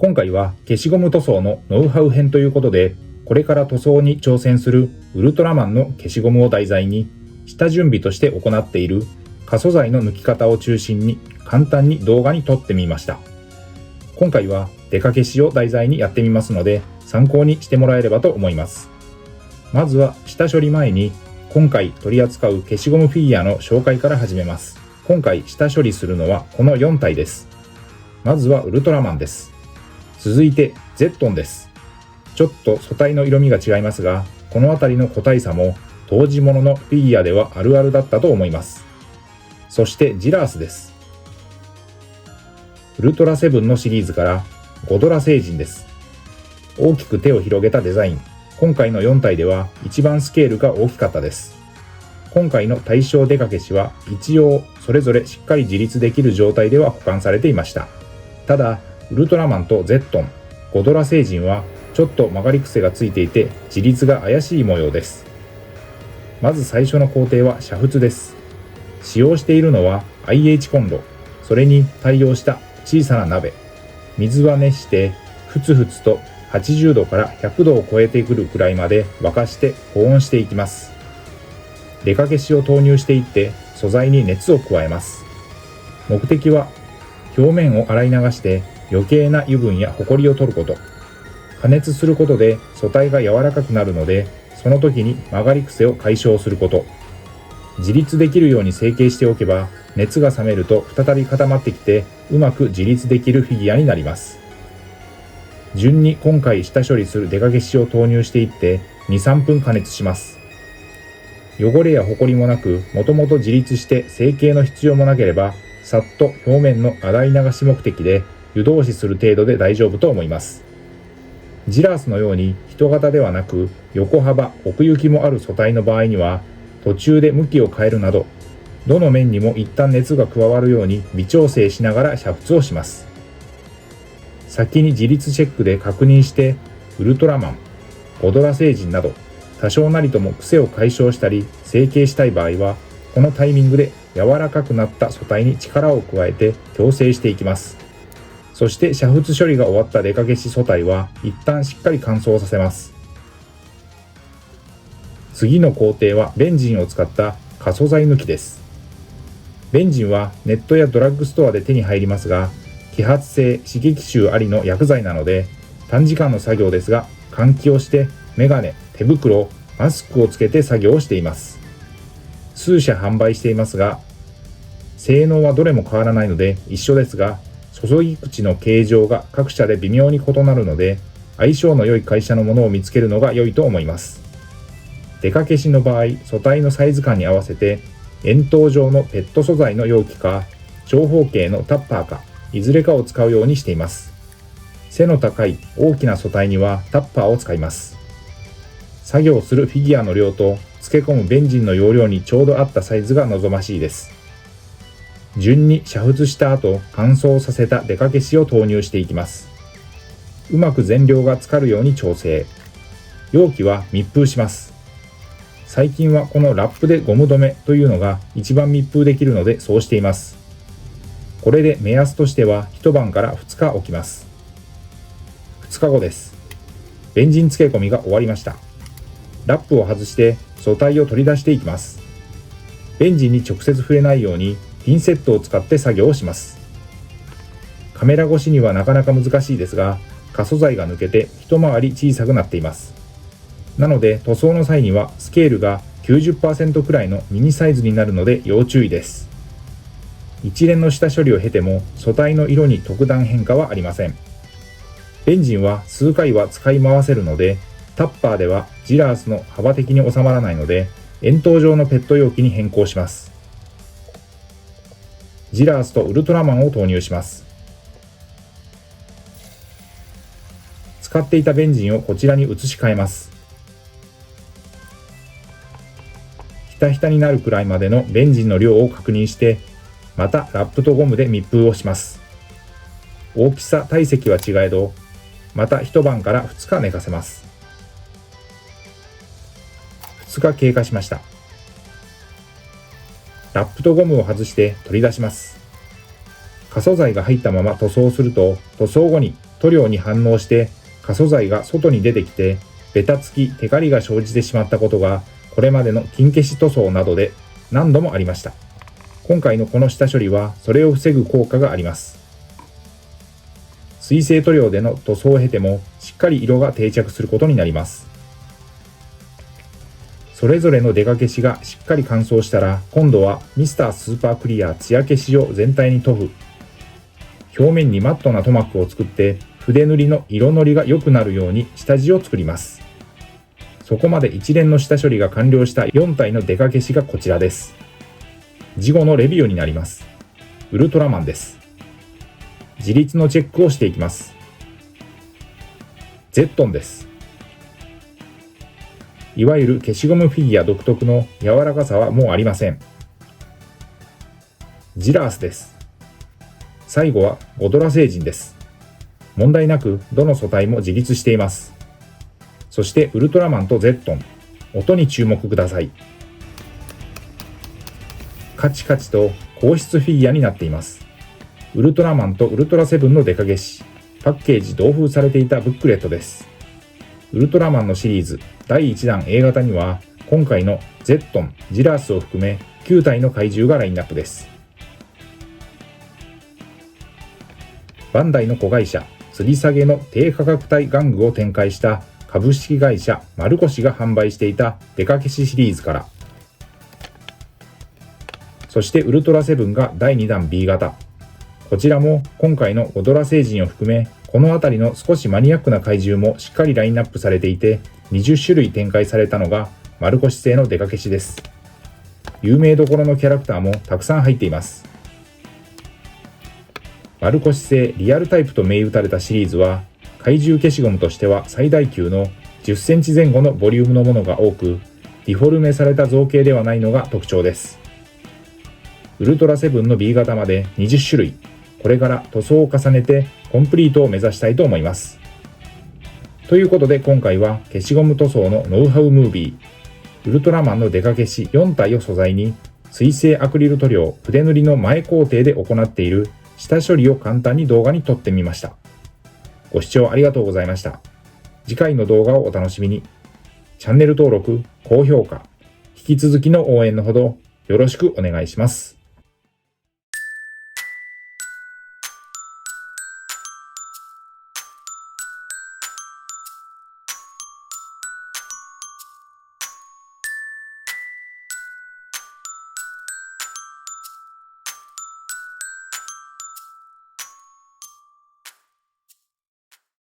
今回は消しゴム塗装のノウハウ編ということで、これから塗装に挑戦するウルトラマンの消しゴムを題材に、下準備として行っている可素材の抜き方を中心に簡単に動画に撮ってみました。今回はデカ消しを題材にやってみますので、参考にしてもらえればと思います。まずは下処理前に、今回取り扱う消しゴムフィギュアの紹介から始めます。今回下処理するのはこの4体です。まずはウルトラマンです。続いてゼットンです。ちょっと素体の色味が違いますが、このあたりの個体差も当時物のフィギュアではあるあるだったと思います。そしてジラースです。ウルトラセブンのシリーズからゴドラ星人です。大きく手を広げたデザイン。今回の4体では一番スケールが大きかったです。今回の対象デカ消しは一応それぞれしっかり自立できる状態では保管されていました。ただ、ウルトラマンとゼットン、ゴドラ星人はちょっと曲がり癖がついていて自立が怪しい模様です。まず最初の工程は煮沸です。使用しているのは IH コンロ、それに対応した小さな鍋。水は熱してふつふつと80度から100度を超えてくるくらいまで沸かして保温していきます。デカ消しを投入していって素材に熱を加えます。目的は表面を洗い流して余計な油分やホコリを取ること。加熱することで素体が柔らかくなるので、その時に曲がり癖を解消すること。自立できるように成形しておけば、熱が冷めると再び固まってきて、うまく自立できるフィギュアになります。順に今回下処理するデカ消しを投入していって、2、3分加熱します。汚れやホコリもなく、もともと自立して成形の必要もなければ、さっと表面の洗い流し目的で湯通しする程度で大丈夫と思います。ジラースのように人型ではなく横幅、奥行きもある素体の場合には途中で向きを変えるなど、どの面にも一旦熱が加わるように微調整しながら煮沸をします。先に自立チェックで確認してウルトラマン、ゴドラ星人など多少なりとも癖を解消したり成形したい場合は、このタイミングで柔らかくなった素体に力を加えて矯正していきます。そして煮沸処理が終わったデカ消し素体は一旦しっかり乾燥させます。次の工程はベンジンを使った可素材抜きです。ベンジンはネットやドラッグストアで手に入りますが、揮発性、刺激臭ありの薬剤なので短時間の作業ですが、換気をしてメガネ、手袋、マスクをつけて作業をしています。数社販売していますが、性能はどれも変わらないので一緒ですが、注ぎ口の形状が各社で微妙に異なるので、相性の良い会社のものを見つけるのが良いと思います。デカ消しの場合、素体のサイズ感に合わせて円筒状のペット素材の容器か長方形のタッパーかいずれかを使うようにしています。背の高い大きな素体にはタッパーを使います。作業するフィギュアの量と漬け込むベンジンの容量にちょうど合ったサイズが望ましいです。順に煮沸した後、乾燥させたデカ消しを投入していきます。うまく全量が浸かるように調整。容器は密封します。最近はこのラップでゴム止めというのが一番密封できるのでそうしています。これで目安としては一晩から2日置きます。2日後です。ベンジン漬け込みが終わりました。ラップを外して素体を取り出していきます。ベンジンに直接触れないようにピンセットを使って作業をします。カメラ越しにはなかなか難しいですが、可素材が抜けて一回り小さくなっています。なので塗装の際にはスケールが 90% くらいのミニサイズになるので要注意です。一連の下処理を経ても素体の色に特段変化はありません。ベンジンは数回は使い回せるので、タッパーではジラースの幅的に収まらないので、円筒状のペット容器に変更します。ジラースとウルトラマンを投入します。使っていたベンジンをこちらに移し替えます。ひたひたになるくらいまでのベンジンの量を確認して、またラップとゴムで密封をします。大きさ、体積は違えど、また一晩から2日寝かせます。2日経過しました。ラップとゴムを外して取り出します。可素材が入ったまま塗装すると、塗装後に塗料に反応して可塑剤が外に出てきてベタつき、テカリが生じてしまったことがこれまでの金消し塗装などで何度もありました。今回のこの下処理はそれを防ぐ効果があります。水性塗料での塗装を経てもしっかり色が定着することになります。それぞれのデカ消しがしっかり乾燥したら、今度はミスタースーパークリアツヤ消しを全体に塗布。表面にマットな塗膜を作って筆塗りの色のりが良くなるように下地を作ります。そこまで一連の下処理が完了した4体のデカ消しがこちらです。事後のレビューになります。ウルトラマンです。自立のチェックをしていきます。ゼットンです。いわゆる消しゴムフィギュア独特の柔らかさはもうありません。ジラースです。最後はゴドラ星人です。問題なくどの素体も自立しています。そしてウルトラマンとゼットン、音に注目ください。カチカチと硬質フィギュアになっています。ウルトラマンとウルトラセブンのデカ消し、パッケージ同封されていたブックレットです。ウルトラマンのシリーズ第1弾 A 型には今回のゼットン、ジラースを含め9体の怪獣がラインナップです。バンダイの子会社、吊り下げの低価格帯玩具を展開した株式会社マルコ氏が販売していたデカ消しシリーズから、そしてウルトラセブンが第2弾 B 型。こちらも今回のゴドラ星人を含めこの辺りの少しマニアックな怪獣もしっかりラインナップされていて、20種類展開されたのがマルコ氏製のデカ消しです。有名どころのキャラクターもたくさん入っています。マルコ氏製リアルタイプと銘打たれたシリーズは怪獣消しゴムとしては最大級の10センチ前後のボリュームのものが多く、ディフォルメされた造形ではないのが特徴です。ウルトラセブンの B 型まで20種類、これから塗装を重ねてコンプリートを目指したいと思います。ということで今回は消しゴム塗装のノウハウムービー、ウルトラマンのデカ消し4体を素材に水性アクリル塗料筆塗りの前工程で行っている下処理を簡単に動画に撮ってみました。ご視聴ありがとうございました。次回の動画をお楽しみに。チャンネル登録、高評価、引き続きの応援のほどよろしくお願いします。